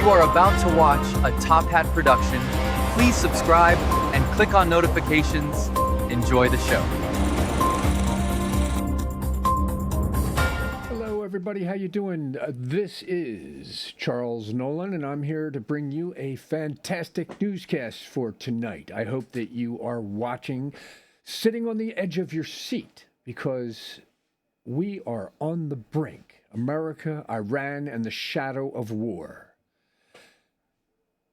You are about to watch a Top Hat production. Please subscribe and click on notifications. Enjoy the show. Hello, everybody. How you doing? This is Charles Nolan, and I'm here to bring you a fantastic newscast for tonight. I hope that you are watching, sitting on the edge of your seat, because we are on the brink. America, Iran, and the shadow of war.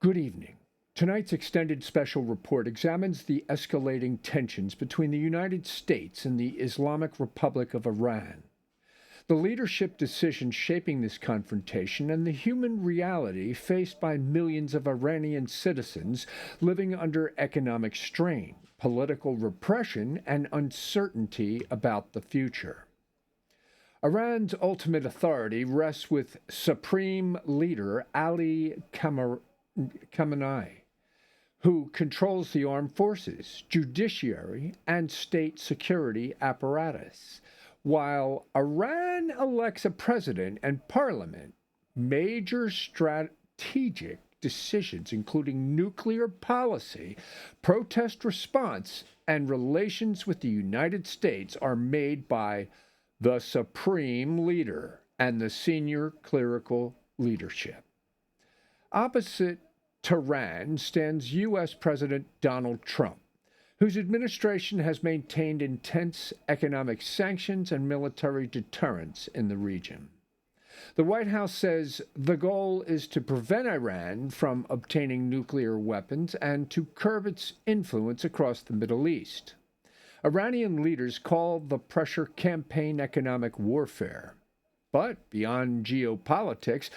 Good evening. Tonight's extended special report examines the escalating tensions between the United States and the Islamic Republic of Iran. The leadership decisions shaping this confrontation and the human reality faced by millions of Iranian citizens living under economic strain, political repression, and uncertainty about the future. Iran's ultimate authority rests with Supreme Leader Ali Khamenei, who controls the armed forces, judiciary, and state security apparatus. While Iran elects a president and parliament, major strategic decisions, including nuclear policy, protest response, and relations with the United States, are made by the Supreme Leader and the senior clerical leadership. Opposite Tehran stands U.S. President Donald Trump, whose administration has maintained intense economic sanctions and military deterrence in the region. The White House says the goal is to prevent Iran from obtaining nuclear weapons and to curb its influence across the Middle East. Iranian leaders call the pressure campaign economic warfare. But beyond geopolitics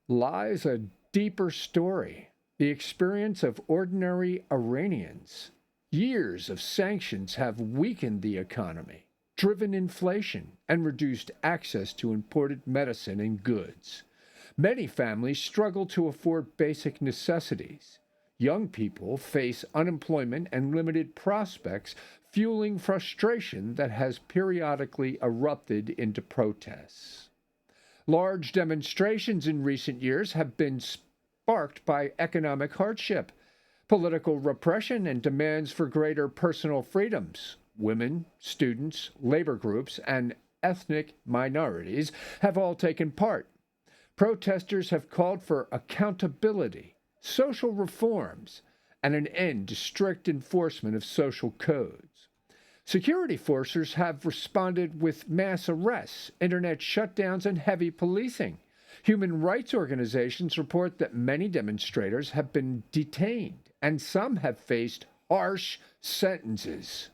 lies a deeper story, the experience of ordinary Iranians. Years of sanctions have weakened the economy, driven inflation, and reduced access to imported medicine and goods. Many families struggle to afford basic necessities. Young people face unemployment and limited prospects, fueling frustration that has periodically erupted into protests. Large demonstrations in recent years have been sparked by economic hardship, political repression, and demands for greater personal freedoms. Women, students, labor groups, and ethnic minorities have all taken part. Protesters have called for accountability, social reforms, and an end to strict enforcement of social codes. Security forces have responded with mass arrests, internet shutdowns, and heavy policing. Human rights organizations report that many demonstrators have been detained, and some have faced harsh sentences.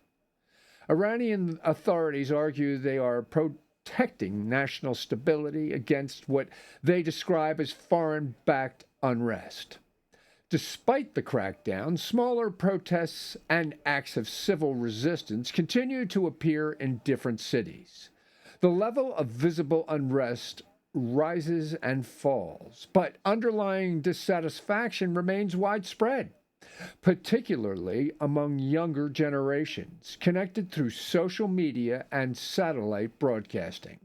Iranian authorities argue they are protecting national stability against what they describe as foreign-backed unrest. Despite the crackdown, smaller protests and acts of civil resistance continue to appear in different cities. The level of visible unrest rises and falls, but underlying dissatisfaction remains widespread, particularly among younger generations, connected through social media and satellite broadcasting.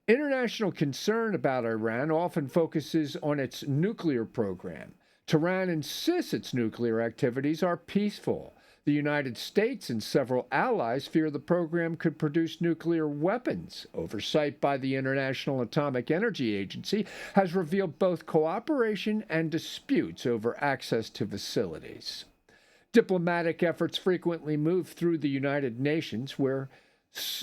International concern about Iran often focuses on its nuclear program. Tehran insists its nuclear activities are peaceful. The United States and several allies fear the program could produce nuclear weapons. Oversight by the International Atomic Energy Agency has revealed both cooperation and disputes over access to facilities. Diplomatic efforts frequently move through the United Nations, where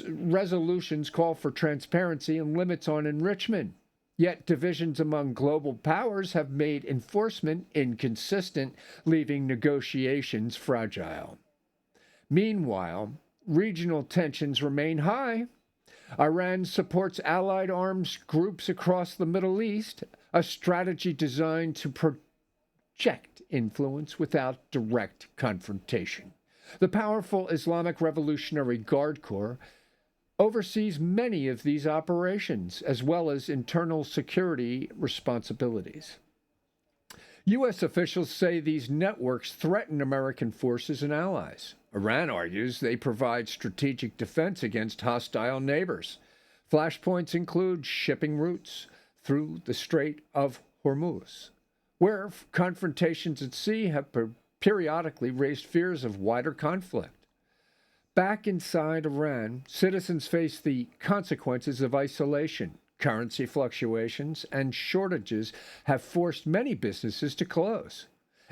resolutions call for transparency and limits on enrichment. Yet divisions among global powers have made enforcement inconsistent, leaving negotiations fragile. Meanwhile, regional tensions remain high. Iran supports allied arms groups across the Middle East, a strategy designed to project influence without direct confrontation. The powerful Islamic Revolutionary Guard Corps oversees many of these operations, as well as internal security responsibilities. U.S. officials say these networks threaten American forces and allies. Iran argues they provide strategic defense against hostile neighbors. Flashpoints include shipping routes through the Strait of Hormuz, where confrontations at sea have periodically raised fears of wider conflict. Back inside Iran, citizens face the consequences of isolation. Currency fluctuations and shortages have forced many businesses to close.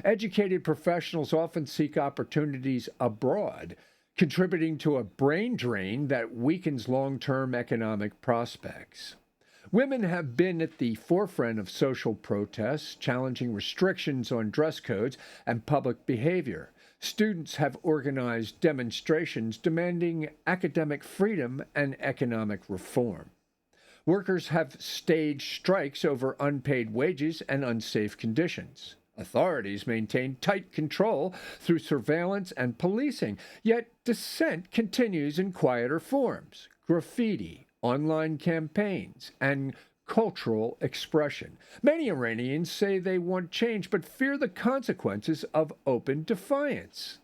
Educated professionals often seek opportunities abroad, contributing to a brain drain that weakens long-term economic prospects. Women have been at the forefront of social protests, challenging restrictions on dress codes and public behavior. Students have organized demonstrations demanding academic freedom and economic reform. Workers have staged strikes over unpaid wages and unsafe conditions. Authorities maintain tight control through surveillance and policing, yet dissent continues in quieter forms: graffiti, online campaigns, and cultural expression. Many Iranians say they want change but fear the consequences of open defiance.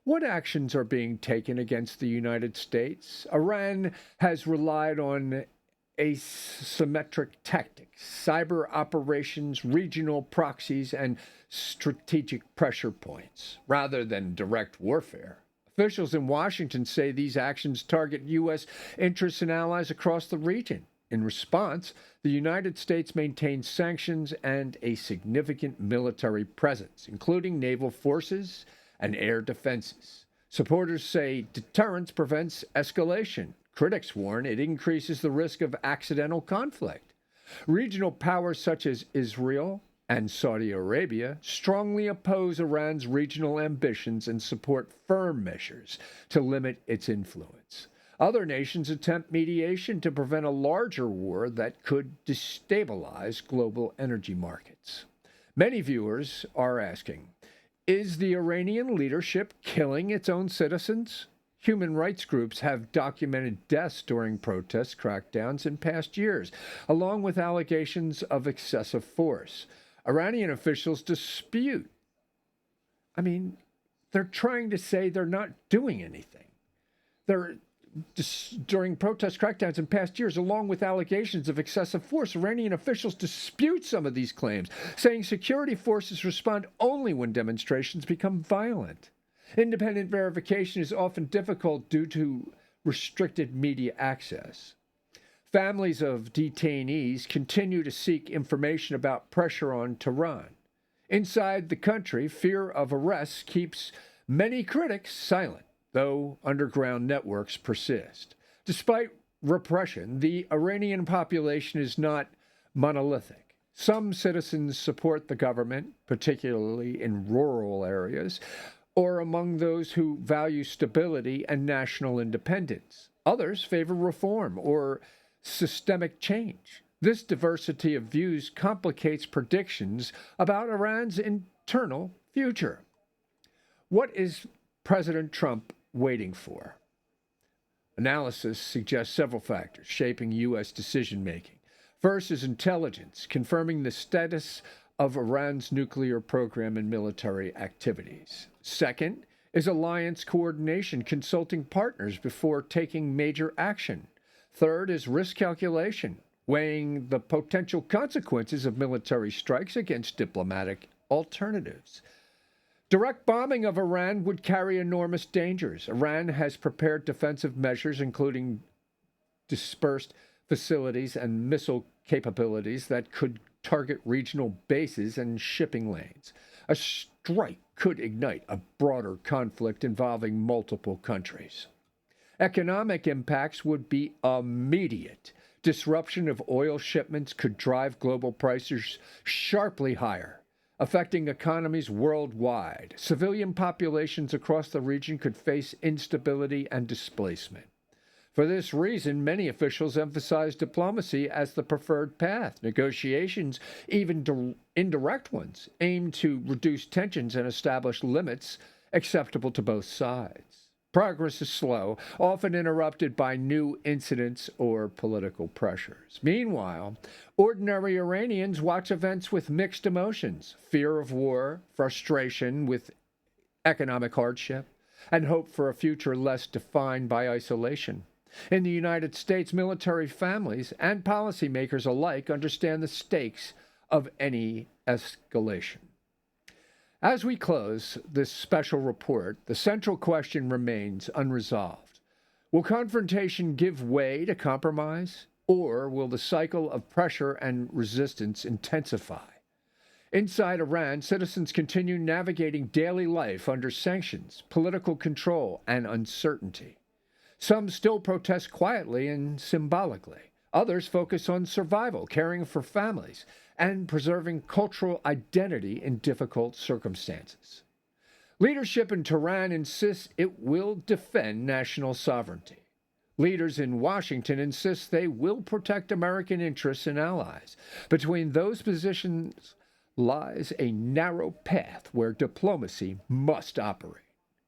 What actions are being taken against the United States? Iran has relied on asymmetric tactics, cyber operations, regional proxies, and strategic pressure points, rather than direct warfare. Officials in Washington say these actions target U.S. interests and allies across the region. In response, the United States maintains sanctions and a significant military presence, including naval forces and air defenses. Supporters say deterrence prevents escalation. Critics warn it increases the risk of accidental conflict. Regional powers such as Israel and Saudi Arabia strongly oppose Iran's regional ambitions and support firm measures to limit its influence. Other nations attempt mediation to prevent a larger war that could destabilize global energy markets. Many viewers are asking, is the Iranian leadership killing its own citizens? Human rights groups have documented deaths during protest crackdowns in past years, along with allegations of excessive force. Iranian officials dispute. They're trying to say they're not doing anything. During protest crackdowns in past years, along with allegations of excessive force, Iranian officials dispute some of these claims, saying security forces respond only when demonstrations become violent. Independent verification is often difficult due to restricted media access. Families of detainees continue to seek information about pressure on Tehran. Inside the country, fear of arrests keeps many critics silent, though underground networks persist. Despite repression, the Iranian population is not monolithic. Some citizens support the government, particularly in rural areas, or among those who value stability and national independence. Others favor reform or systemic change. This diversity of views complicates predictions about Iran's internal future. What is President Trump waiting for? Analysis suggests several factors shaping U.S. decision-making. First is intelligence, confirming the status of Iran's nuclear program and military activities. Second is alliance coordination, consulting partners before taking major action. Third is risk calculation, weighing the potential consequences of military strikes against diplomatic alternatives. Direct bombing of Iran would carry enormous dangers. Iran has prepared defensive measures, including dispersed facilities and missile capabilities that could target regional bases and shipping lanes. A strike could ignite a broader conflict involving multiple countries. Economic impacts would be immediate. Disruption of oil shipments could drive global prices sharply higher, affecting economies worldwide. Civilian populations across the region could face instability and displacement. For this reason, many officials emphasize diplomacy as the preferred path. Negotiations, even indirect ones, aim to reduce tensions and establish limits acceptable to both sides. Progress is slow, often interrupted by new incidents or political pressures. Meanwhile, ordinary Iranians watch events with mixed emotions: fear of war, frustration with economic hardship, and hope for a future less defined by isolation. In the United States, military families and policymakers alike understand the stakes of any escalation. As we close this special report, the central question remains unresolved. Will confrontation give way to compromise, or will the cycle of pressure and resistance intensify? Inside Iran, citizens continue navigating daily life under sanctions, political control, and uncertainty. Some still protest quietly and symbolically. Others focus on survival, caring for families, and preserving cultural identity in difficult circumstances. Leadership in Tehran insists it will defend national sovereignty. Leaders in Washington insist they will protect American interests and allies. Between those positions lies a narrow path where diplomacy must operate.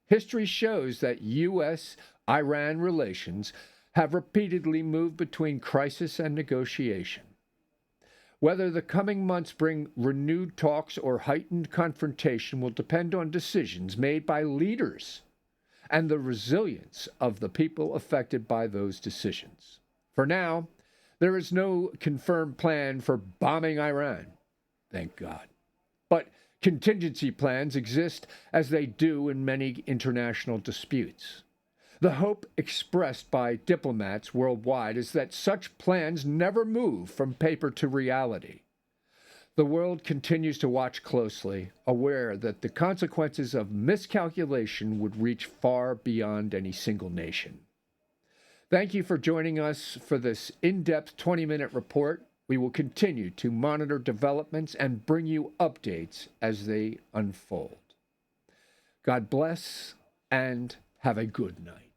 History shows that U.S.-Iran relations have repeatedly moved between crisis and negotiation. Whether the coming months bring renewed talks or heightened confrontation will depend on decisions made by leaders and the resilience of the people affected by those decisions. For now, there is no confirmed plan for bombing Iran. Thank God. But contingency plans exist as they do in many international disputes. The hope expressed by diplomats worldwide is that such plans never move from paper to reality. The world continues to watch closely, aware that the consequences of miscalculation would reach far beyond any single nation. Thank you for joining us for this in-depth 20-minute report. We will continue to monitor developments and bring you updates as they unfold. God bless and have a good night.